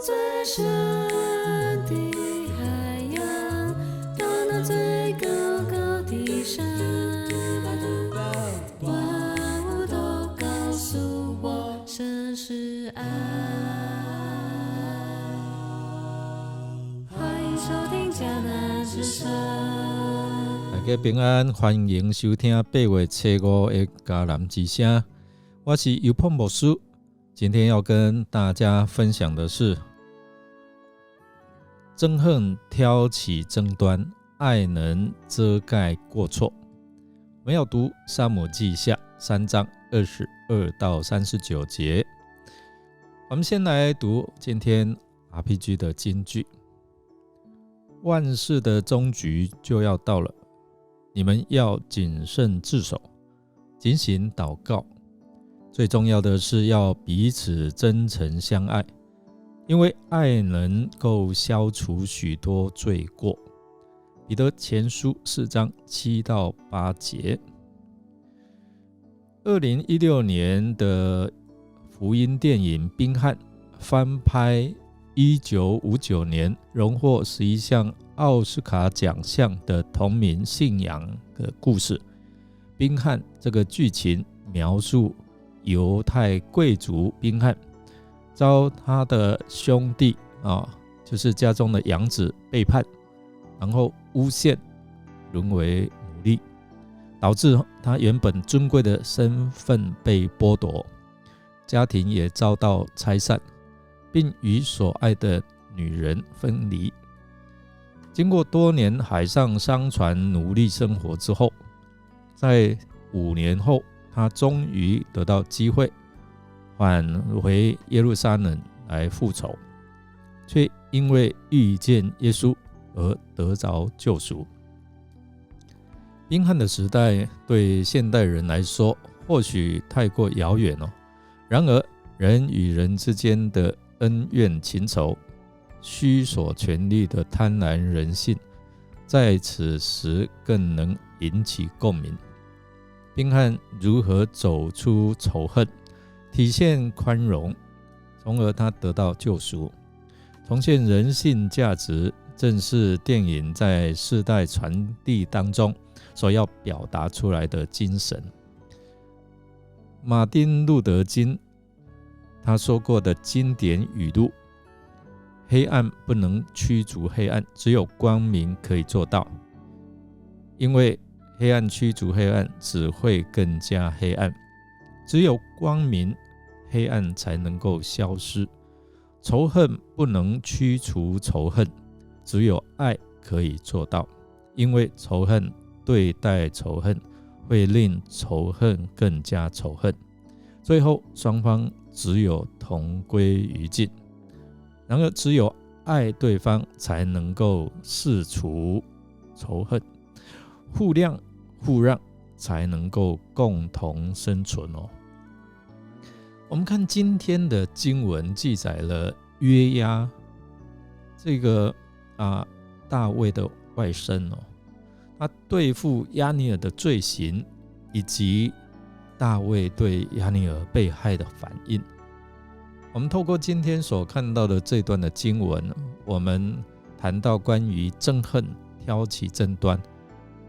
最深的海洋，到那最高高的山，万物都告诉我，神是爱。欢迎收听迦南之声。大家平安，欢迎收听8月初5的迦南之声。我是尤鹏牧师，今天要跟大家分享的是憎恨挑起争端，爱能遮盖过错。我们要读撒母记下3章22到39节。我们先来读今天 RPG 的金句：万事的终局就要到了，你们要谨慎自守，警醒祷告。最重要的是要彼此真诚相爱，因为爱能够消除许多罪过。彼得前书4章7到8节。2016年的福音电影《宾汉》翻拍1959年荣获11项奥斯卡奖项的同名信仰的故事。宾汉这个剧情描述犹太贵族宾汉遭他的兄弟就是家中的养子背叛，然后诬陷，沦为奴隶，导致他原本尊贵的身份被剥夺，家庭也遭到拆散，并与所爱的女人分离。经过多年海上商船奴隶生活之后，在5年后，他终于得到机会返回耶路撒冷来复仇，却因为遇见耶稣而得着救赎。宾汉的时代对现代人来说或许太过遥远了，然而人与人之间的恩怨情仇、虚索权力的贪婪人性，在此时更能引起共鸣。宾汉如何走出仇恨，体现宽容，从而他得到救赎，重现人性价值，正是电影在世代传递当中所要表达出来的精神。马丁路德金他说过的经典语录：黑暗不能驱逐黑暗，只有光明可以做到。因为黑暗驱逐黑暗，只会更加黑暗。只有光明，黑暗才能够消失。仇恨不能驱除仇恨，只有爱可以做到。因为仇恨对待仇恨，会令仇恨更加仇恨，最后双方只有同归于尽。然而，只有爱对方，才能够释除仇恨，互谅互让，才能够共同生存哦。我们看今天的经文记载了约押这个大卫的外甥哦，他对付押尼尔的罪行，以及大卫对押尼尔被害的反应。我们透过今天所看到的这段的经文，我们谈到关于憎恨挑起争端，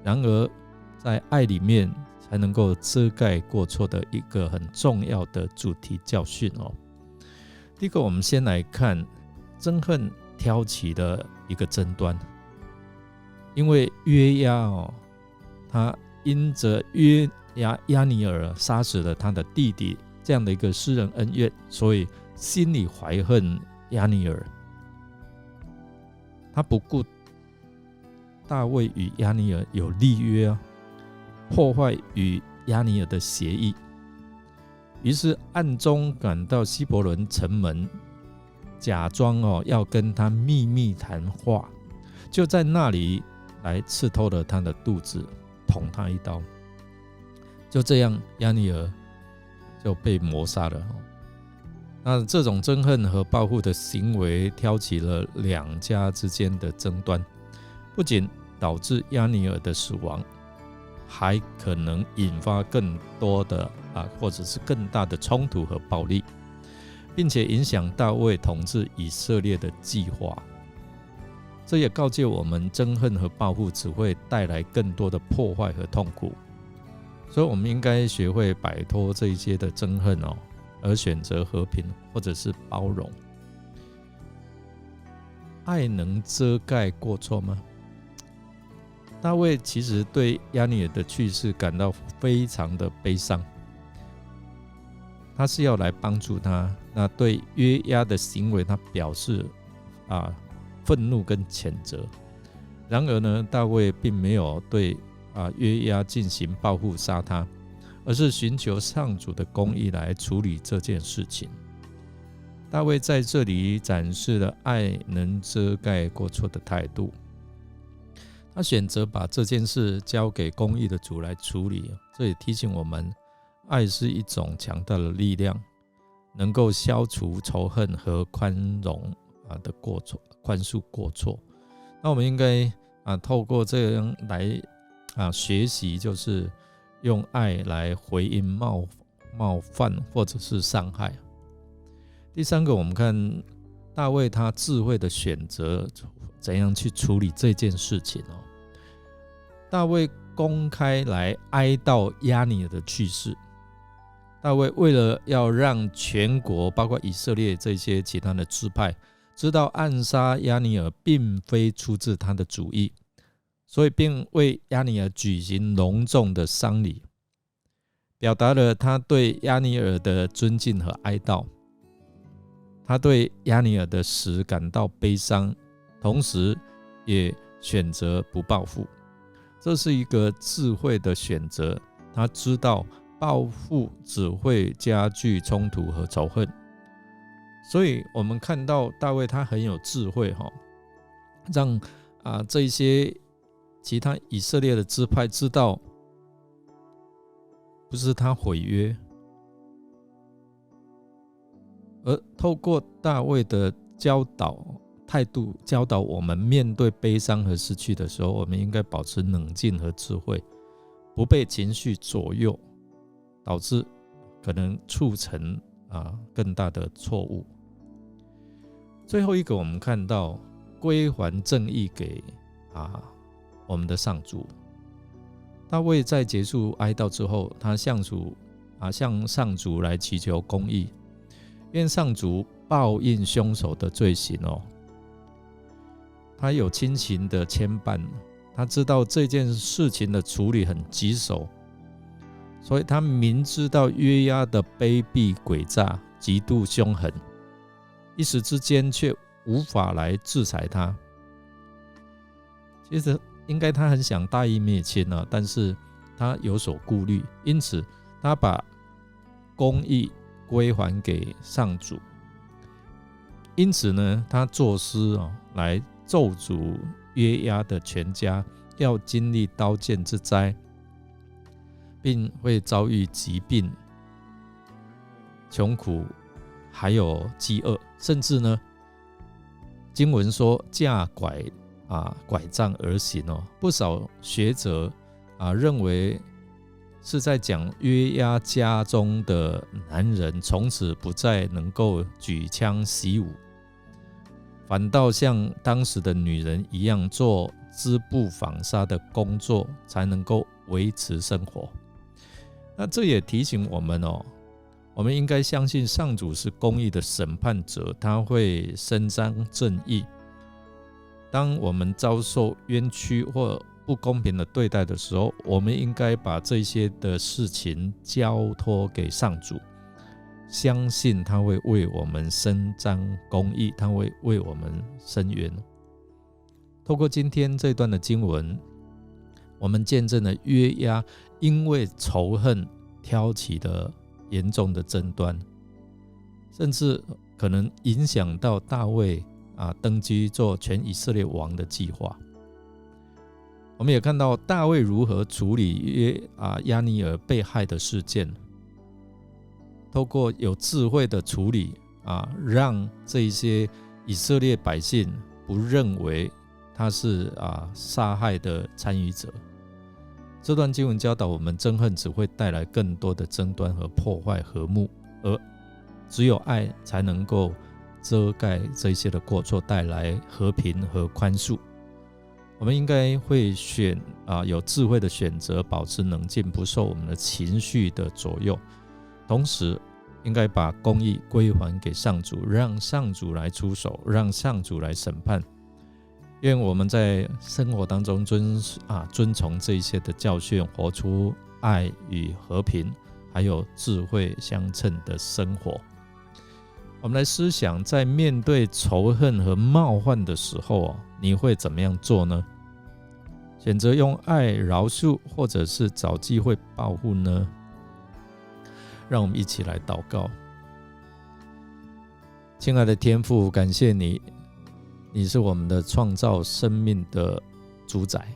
然而在爱里面才能够遮盖过错的一个很重要的主题教训哦。第一个，我们先来看憎恨挑起的一个争端。因为约押他因着押尼尔杀死了他的弟弟这样的一个私人恩怨，所以心里怀恨押尼尔。他不顾大卫与押尼尔有立约破坏与押尼尔的协议，于是暗中赶到希伯伦城门，假装要跟他秘密谈话，就在那里来刺透了他的肚子，捅他一刀。就这样，押尼尔就被谋杀了。那这种憎恨和报复的行为挑起了两家之间的争端，不仅导致押尼尔的死亡，还可能引发更多的或者是更大的冲突和暴力。并且影响大卫统治以色列的计划。这也告诫我们，憎恨和报复只会带来更多的破坏和痛苦，所以我们应该学会摆脱这一些的憎恨而选择和平或者是包容。爱能遮盖过错吗？大卫其实对押尼珥的去世感到非常的悲伤，他是要来帮助他。那对约押的行为，他表示愤怒跟谴责。然而呢，大卫并没有对约押进行报复杀他，而是寻求上主的公义来处理这件事情。大卫在这里展示了爱能遮盖过错的态度，他选择把这件事交给公义的主来处理。这也提醒我们，爱是一种强大的力量，能够消除仇恨和宽容的过错，宽恕过错。那我们应该透过这样来学习，就是用爱来回应冒犯或者是伤害。第三个，我们看大卫他智慧的选择，怎样去处理这件事情。大卫公开来哀悼押尼珥的去世。大卫为了要让全国，包括以色列这些其他的支派，知道暗杀押尼珥并非出自他的主意，所以并为押尼珥举行隆重的丧礼，表达了他对押尼珥的尊敬和哀悼。他对押尼珥的死感到悲伤，同时也选择不报复。这是一个智慧的选择，他知道报复只会加剧冲突和仇恨。所以我们看到大卫他很有智慧，让这一些其他以色列的支派知道，不是他毁约，而透过大卫的教导态度，教导我们面对悲伤和失去的时候，我们应该保持冷静和智慧，不被情绪左右，导致可能促成更大的错误。最后一个，我们看到归还正义给我们的上主。大卫在结束哀悼之后，他向上主来祈求公义，愿上主报应凶手的罪行。他有亲情的牵绊，他知道这件事情的处理很棘手，所以他明知道约押的卑鄙诡诈极度凶狠，一时之间却无法来制裁他。其实应该他很想大义灭亲，但是他有所顾虑，因此他把公义归还给上主。因此呢，他作诗来咒诅约押的全家，要经历刀剑之灾，并会遭遇疾病、穷苦，还有饥饿，甚至呢，经文说架拐杖而行。不少学者认为是在讲约押家中的男人从此不再能够举枪习武，反倒像当时的女人一样做织布纺纱的工作，才能够维持生活。那这也提醒我们我们应该相信上主是公义的审判者，他会伸张正义。当我们遭受冤屈或不公平的对待的时候，我们应该把这些的事情交托给上主，相信他会为我们伸张公义，他会为我们伸冤。透过今天这段的经文，我们见证了约押因为仇恨挑起的严重的争端，甚至可能影响到大卫登基做全以色列王的计划。我们也看到大卫如何处理押尼珥被害的事件，透过有智慧的处理让这一些以色列百姓不认为他是杀害的参与者。这段经文教导我们，憎恨只会带来更多的争端和破坏和睦，而只有爱才能够遮盖这些的过错，带来和平和宽恕。我们应该会有智慧的选择，保持冷静，不受我们的情绪的左右，同时应该把公义归还给上主，让上主来出手，让上主来审判。愿我们在生活当中遵从这一些的教训，活出爱与和平还有智慧相称的生活。我们来思想，在面对仇恨和冒犯的时候，你会怎么样做呢？选择用爱饶恕，或者是找机会报复呢？让我们一起来祷告。亲爱的天父，感谢你，你是我们的创造生命的主宰，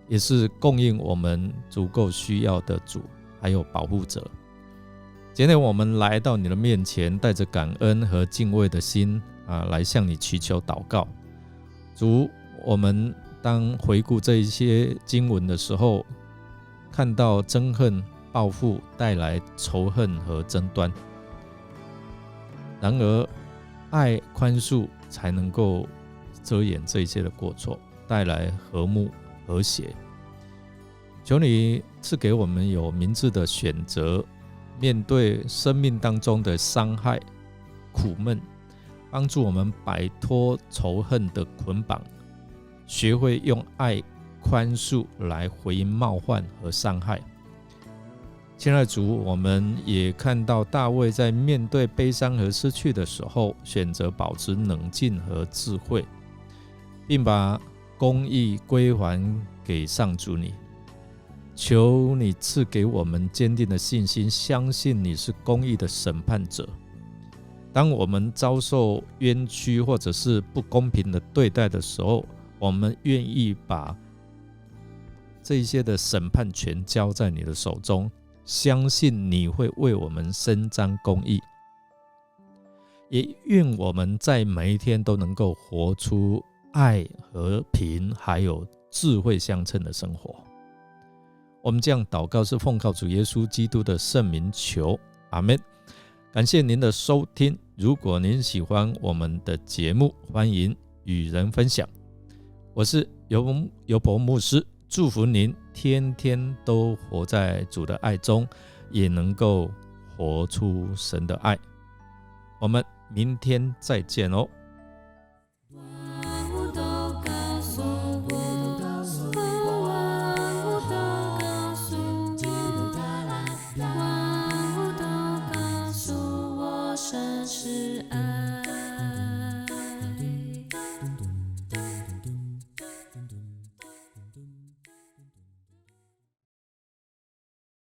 也是供应我们足够需要的主，还有保护者。今天我们来到你的面前，带着感恩和敬畏的心来向你祈求祷告。主，我们当回顾这一些经文的时候，看到憎恨报复带来仇恨和争端，然而爱宽恕才能够遮掩这一些的过错，带来和睦和谐。求你赐给我们有明智的选择，面对生命当中的伤害苦闷，帮助我们摆脱仇恨的捆绑，学会用爱宽恕来回应冒犯和伤害。亲爱的主，我们也看到大卫在面对悲伤和失去的时候，选择保持冷静和智慧，并把公义归还给上主你。求你赐给我们坚定的信心，相信你是公义的审判者。当我们遭受冤屈或者是不公平的对待的时候，我们愿意把这些的审判权交在你的手中，相信你会为我们伸张公义。也愿我们在每一天都能够活出爱、和平还有智慧相称的生活。我们这样祷告是奉靠主耶稣基督的圣名求，阿们。感谢您的收听，如果您喜欢我们的节目，欢迎与人分享。我是尤伯牧师，祝福您天天都活在主的爱中，也能够活出神的爱。我们明天再见哦。